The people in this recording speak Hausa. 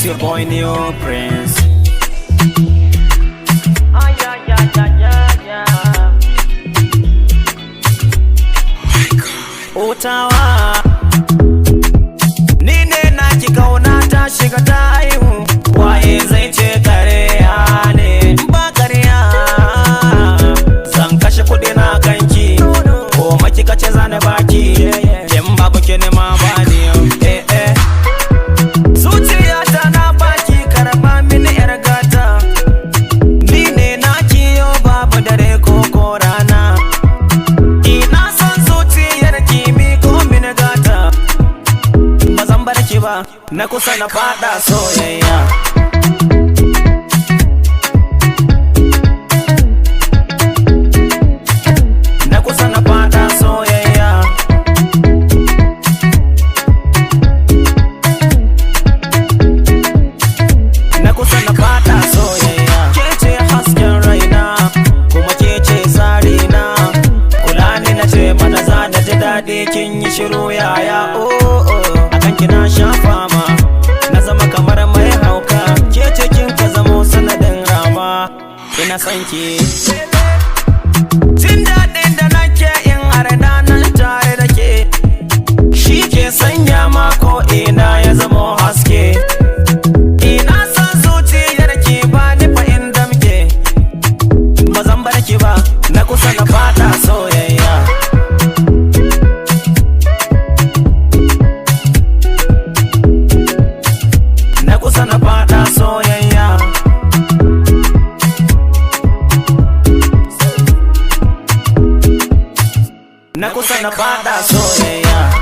It's your boy Neo Prince. Utawa ni ne naki kauna ta shiga ta haihu, waye zai ce karya ne ba karya. Zan kashe kudi na kanki ko maki kace zane baki, in babu ki ne ma bani. Zuciyata na baki, karba mini yar gata. Ni ne naki yo babu dare ko rana. Ina son zuciyar ki mi ko mini gata, ba zan bar ki ba na kusa na fada soyayya. Na kusa na fada soyayya. Na kusa na fada soyayya. Ke ce hasken raina kuma ke ce tsarina, kula ni na ce mana za na ji daɗi kin yi shiru yaya. Akan kina sha fama na zama kamar mai hauka, ke ce kin ka zamo sanadin rama. Ina son ki jin daɗin da nake in har na nan tare da ke, shi ke sanya ma ko ina ya zamo haske. Ina son zuciyar ki ba ni fa in damke, ba zan bar ki ba na kusa na fada soyayya. Na kusa na fada soyayya. Na kusa na fada soyayya.